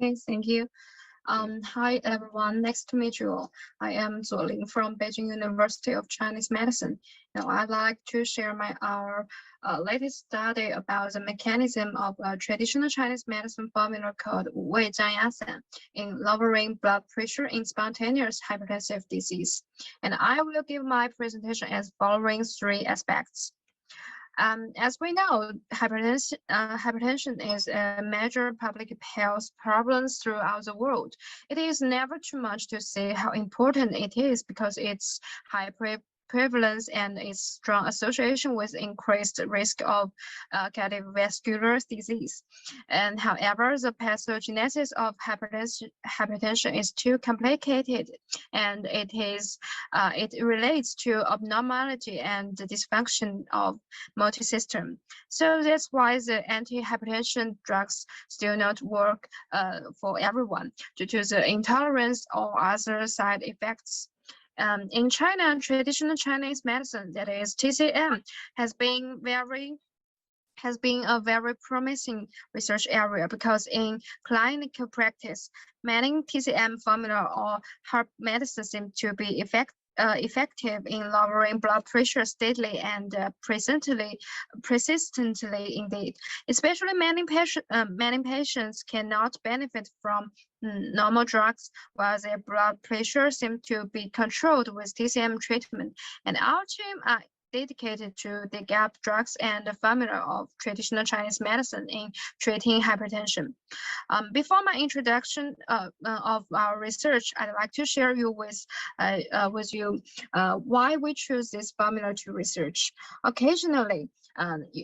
Okay, thank you. Hi everyone, nice to meet you all. I am Ling from Beijing University of Chinese Medicine. Now, I'd like to share our latest study about the mechanism of a traditional Chinese medicine formula called Wuweijiangyasan in lowering blood pressure in spontaneous hypertensive disease. And I will give my presentation as following three aspects. As we know, hypertension is a major public health problem throughout the world. It is never too much to say how important it is because its high prevalence and its strong association with increased risk of cardiovascular disease. And however, the pathogenesis of hypertension is too complicated, and it relates to abnormality and the dysfunction of multi-system. So that's why the anti-hypertension drugs still not work for everyone due to the intolerance or other side effects. In China, traditional Chinese medicine, that is TCM, has been a very promising research area because in clinical practice, many TCM formula or herb medicine seem to be effective in lowering blood pressure steadily and persistently indeed. Especially many patients cannot benefit from normal drugs while their blood pressure seems to be controlled with TCM treatment. And our team are dedicated to the gap drugs and the formula of traditional Chinese medicine in treating hypertension. Before my introduction of our research, I'd like to share with you why we choose this formula to research. Occasionally,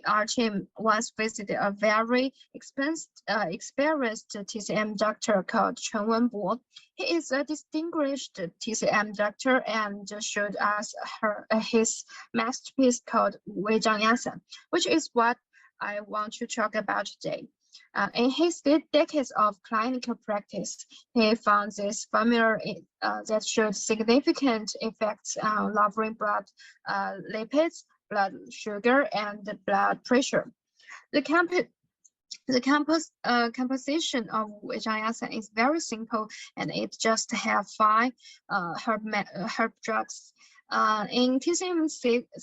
our team once visited a very experienced TCM doctor called Chen Wenbo. He is a distinguished TCM doctor and showed us his masterpiece called Wuweijiangyasan, which is what I want to talk about today. In his decades of clinical practice, he found this formula that showed significant effects on lowering blood lipids, blood sugar, and blood pressure. The composition of Wuweijiangyasan is very simple, and it just have 5 herb drugs. In TCM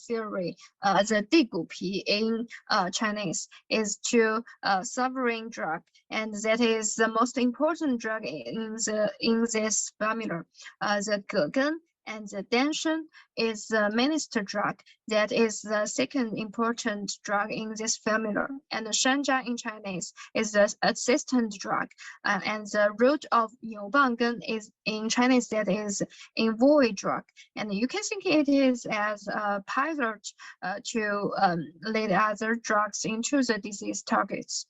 theory, the 地骨皮 in Chinese is to sovereign drug, and that is the most important drug in this formula. The 葛根 and the Danshan is the minister drug that is the second important drug in this formula. And the Shanjia in Chinese is the assistant drug. And the root of Yubangen is in Chinese that is invoice drug. And you can think it is as a pilot to lead other drugs into the disease targets.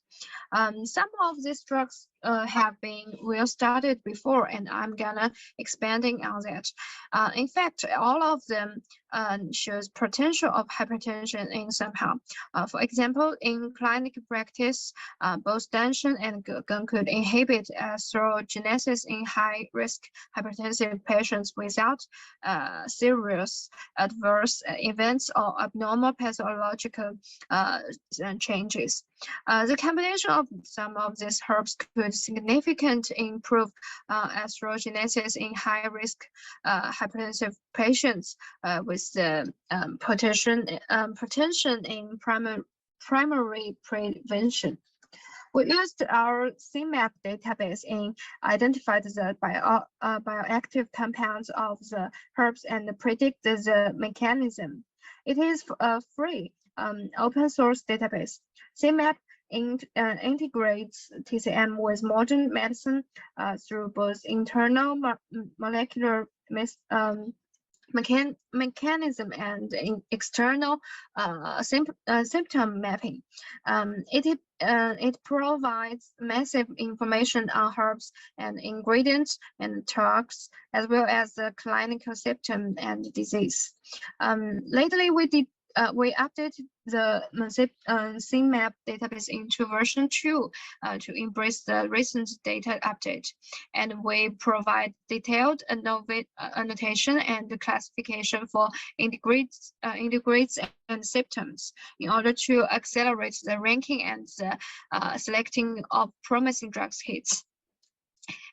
Some of these drugs have been well studied before, and I'm gonna expanding on that. In fact, all of them shows potential of hypertension in somehow. For example, in clinical practice, both Danshan and Gegen could inhibit atherogenesis in high-risk hypertensive patients without serious adverse events or abnormal pathological changes. The combination of some of these herbs could significantly improve atherogenesis in high-risk hypertensive patients with the potential in primary prevention. We used our CMAP database in identified the bioactive compounds of the herbs and predict the mechanism. It is a free open source database. CMAP integrates TCM with modern medicine through both internal molecular mechanism and external symptom mapping. It provides massive information on herbs and ingredients and drugs, as well as the clinical symptom and disease. Lately, we updated the CMAP database into version 2 to embrace the recent data update. And we provide detailed annotation and classification for integrates and symptoms in order to accelerate the ranking and the selecting of promising drugs hits.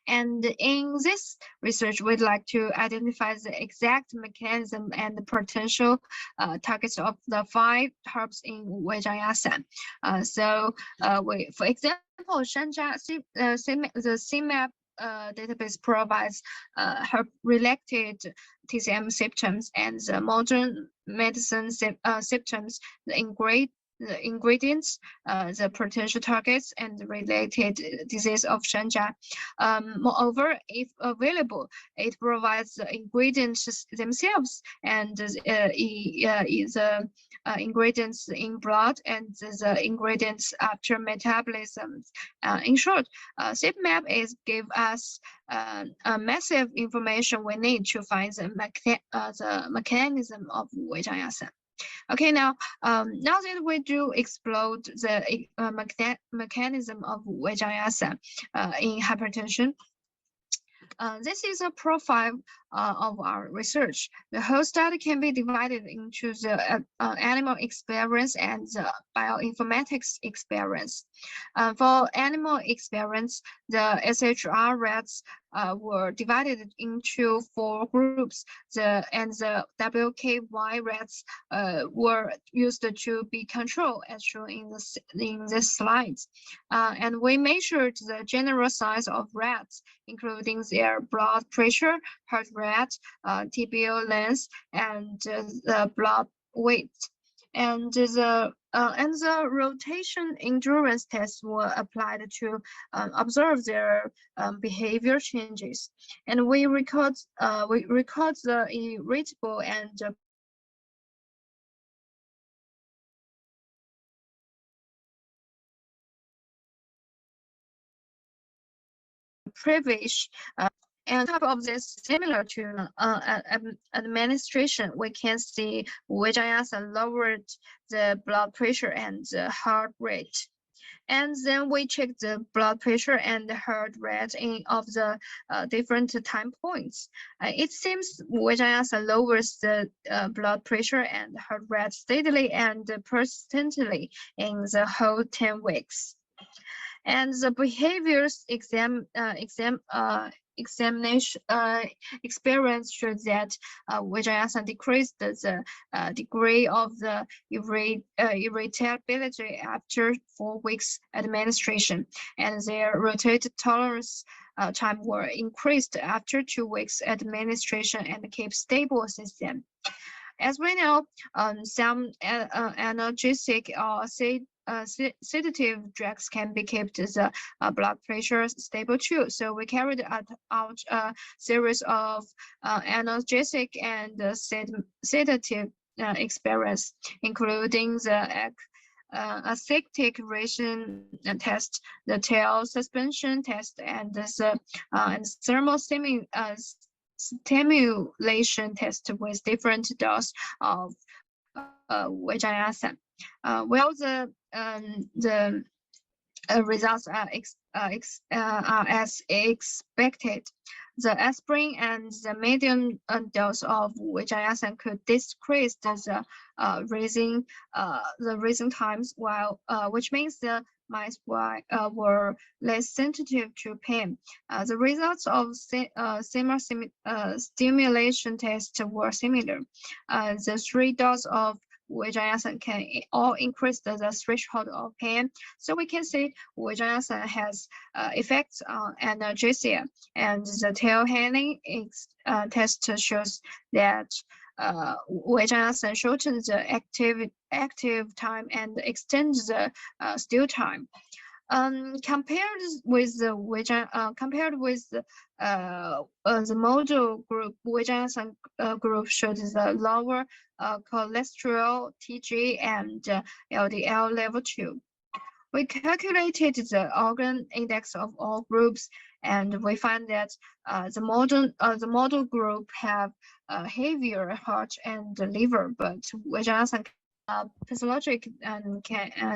And in this research, we'd like to identify the exact mechanism and the potential targets of the 5 herbs in Wuweijiangyasan. For example, the CMAP database provides herb-related TCM symptoms and the modern medicine symptoms, the ingredients, the potential targets, and the related disease of Shanja. Moreover, if available, it provides the ingredients themselves and the ingredients in blood and the ingredients after metabolism. In short, CPMAP is give us massive information we need to find the mechanism of Wuweijiangyasan. Okay, now that we do explore the mechanism of Wuweijiangyasan in hypertension, this is a profile of our research. The whole study can be divided into the animal experience and the bioinformatics experience. For animal experience, the SHR rats were divided into 4 groups. The WKY rats were used to be controlled, as shown in this slides. And we measured the general size of rats, including their blood pressure, heart rate, tibial length, and the blood weight. And the rotation endurance tests were applied to observe their behavior changes, and we record the irritable and privilege. And on top of this, similar to administration, we can see Wuweijiangyasan lowered the blood pressure and the heart rate. And then we check the blood pressure and the heart rate of the different time points. It seems Wuweijiangyasan lowers the blood pressure and heart rate steadily and persistently in the whole 10 weeks. And the behaviors examination experience shows that Wuweijiangyasan decreased the degree of the irritability after 4 weeks administration, and their rotated tolerance time were increased after 2 weeks administration and kept stable since then. As we know, some analgesic or sedative drugs can be kept the blood pressure stable too. So we carried out a series of analgesic and sedative experiments, including the acetic ration test, the tail suspension test, and the thermal stimulation test with different dose of Wuweijiangyasan. Well, the results are as expected. The aspirin and the medium dose of Wuweijiangyasan could decrease the raising times, which means the mice were less sensitive to pain. The results of stimulation tests were similar. The 3 doses of Wuweijiangyasan can all increase the threshold of pain. So we can see Wuweijiangyasan has effects on analgesia, and the tail handling test shows that Wuweijiangyasan shortens the active time and extends the still time. Compared with the model group, Wuweijiangyasan group showed the lower cholesterol, TG, and LDL level 2. We calculated the organ index of all groups, and we find that the model group have heavier heart and liver, but Wuweijiangyasan pathologic and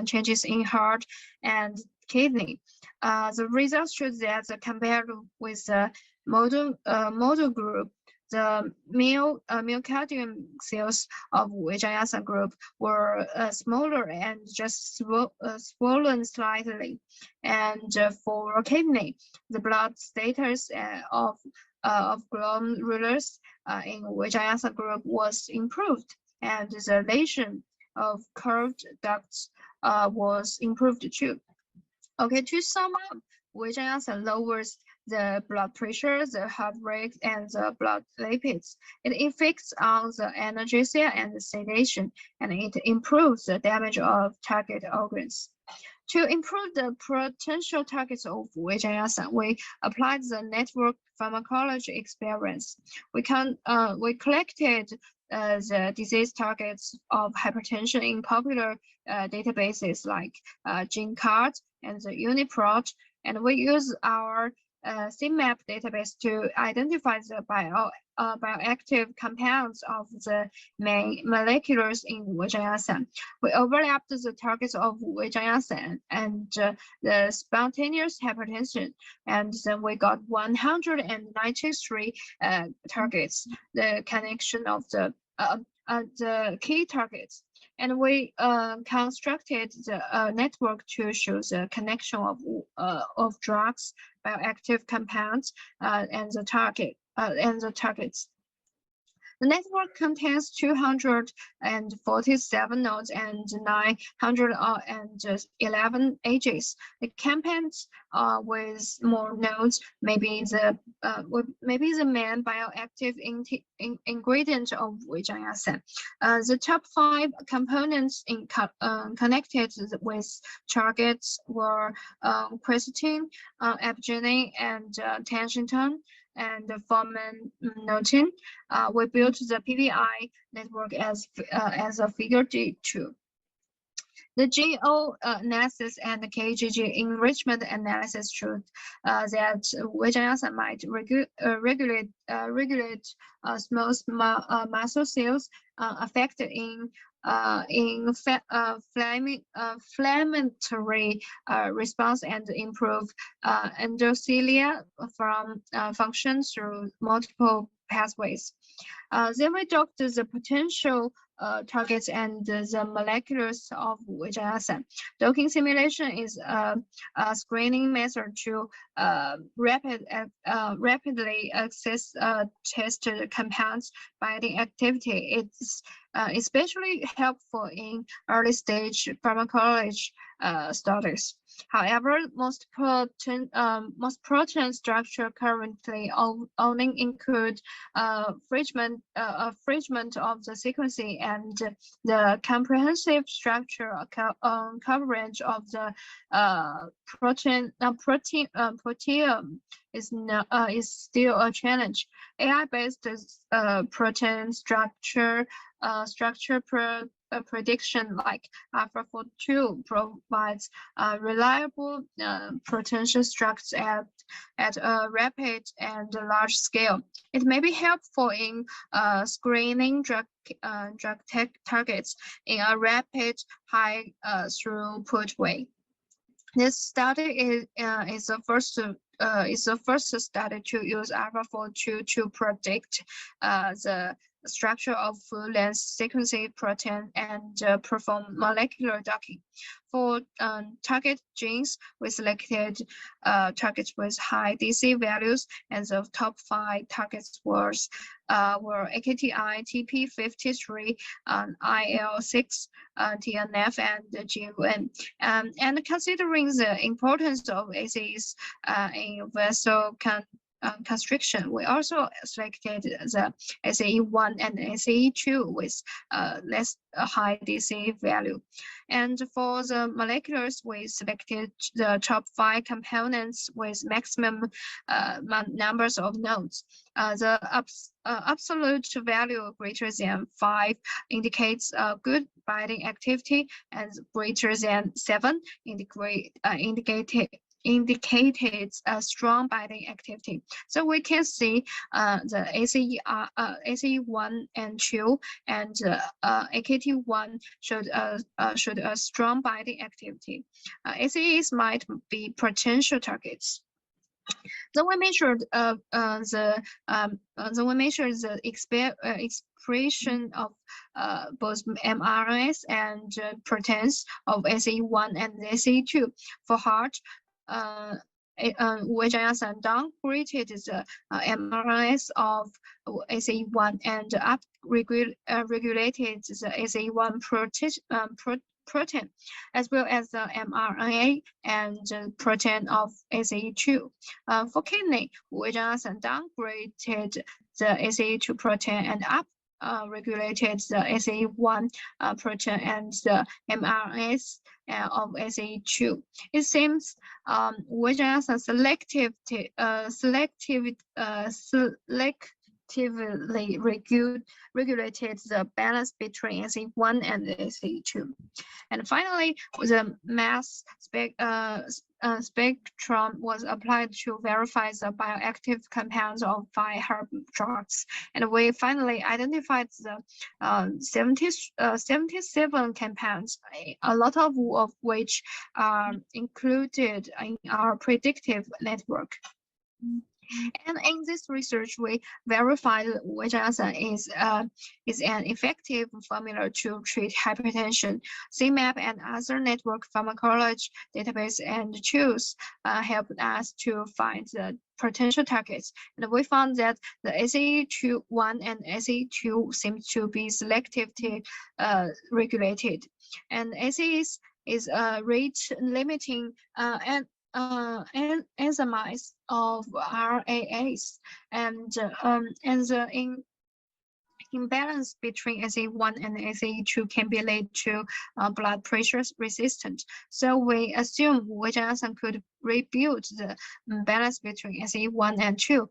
changes in heart and kidney. The results show that compared with the model group, The myocardium cells of Wuweijiangyasan group were smaller and just swollen slightly. And for kidney, the blood status of glomerulus in Wuweijiangyasan group was improved, and the lesion of curved ducts was improved too. Okay, to sum up, Wuweijiangyasan lowers the blood pressure, the heart rate, and the blood lipids. It affects on the analgesia and the sedation, and it improves the damage of target organs. To improve the potential targets of Wuweijiangyasan, we applied the network pharmacology experience. We collected the disease targets of hypertension in popular databases like GeneCard and the UniProt, and we use our CMAP database to identify the bioactive compounds of the main molecules in Wuweijiangyasan. We overlapped the targets of Wuweijiangyasan and the spontaneous hypertension, and then we got 193 targets, the connection of the key targets. And we constructed the network to show the connection of drugs, bioactive compounds, and the targets. The network contains 247 nodes and 911 edges. The compounds with more nodes may be the main bioactive ingredient of Wuweijiangyasan. The top 5 components connected with targets were quercetin, apigenin, and tangentine, and formantin. We built the PPI network as a figure G2. The GO analysis and the KGG enrichment analysis showed that Wuweijiangyasan might regulate small muscle cells affected in inflammatory response and improve endothelial function through multiple pathways. Then we talked the potential targets and the molecules of Wuweijiangyasan. Docking simulation is a screening method to rapidly access test compounds binding activity. It's especially helpful in early stage pharmacology studies. However, most protein structure currently only include fragment of the sequencing, and the comprehensive structure coverage of the proteome is still a challenge. AI-based protein structure prediction like AlphaFold2 provides reliable potential structures at a rapid and large scale. It may be helpful in screening drug targets in a rapid, high throughput way. This study is the first study to use AlphaFold2 to predict the structure of full-length sequencing protein and perform molecular docking. For target genes, we selected targets with high DC values, and the top 5 targets were AKTI, TP53, IL6, TNF, and GUN. And considering the importance of ACEs in vessel constriction, we also selected the SAE1 and SAE2 with less high DC value. And for the molecules, we selected the top 5 components with maximum numbers of nodes. The absolute value greater than 5 indicates good binding activity, and greater than 7 indicated a strong binding activity. So we can see the ACE1 and 2 and AKT1 showed a strong binding activity. ACEs might be potential targets. Then we measured expression of both mRNAs and proteins of ACE1 and ACE2 for heart. Wuweijiangyasan downgraded the mRNAs of ACE1 and regulated the ACE1 protein, as well as the mRNA and protein of ACE2. For kidney, Wuweijiangyasan downgraded the ACE2 protein and regulated the ACE1 protein and the mRNAs of ACE2. It seems Wuweijiangyasan selectively regulated the balance between ACE1 and ACE2. And finally, the mass spectrum was applied to verify the bioactive compounds of 5 herb drugs. And we finally identified the 77 compounds, a lot of which are included in our predictive network. And in this research, we verified Wuweijiangyasan is an effective formula to treat hypertension. CMAP and other network pharmacology database and tools helped us to find the potential targets. And we found that the ACE1 and ACE2 seem to be selectively regulated. And ACE is rate limiting and enzymes of RAAS, and the imbalance between ACE1 and ACE2 can be led to blood pressure resistance. So we assume Wuweijiangyasan could rebuild the balance between ACE1 and 2.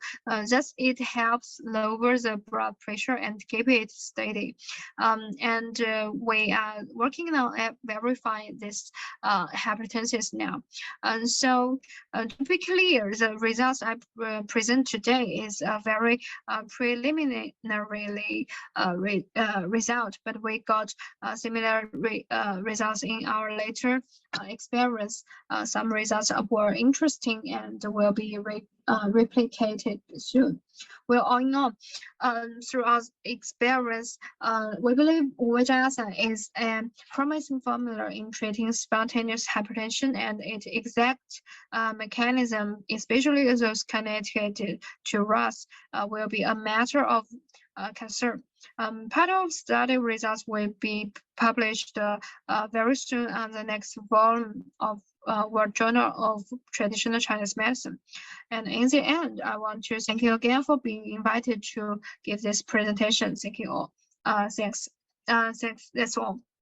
Thus, it helps lower the blood pressure and keep it steady. We are working on verifying this hypertensis now. And so, to be clear, the results I present today is a very preliminarily result, but we got similar results in our later experience. Some results were interesting and will be replicated soon. Well, all in all, through our experience, we believe Wuweijiangyasan is a promising formula in treating spontaneous hypertension, and its exact mechanism, especially those connected to RAAS, will be a matter of concern. Part of study results will be published very soon on the next volume of World Journal of Traditional Chinese Medicine. And in the end, I want to thank you again for being invited to give this presentation. Thank you all. Thanks. That's all.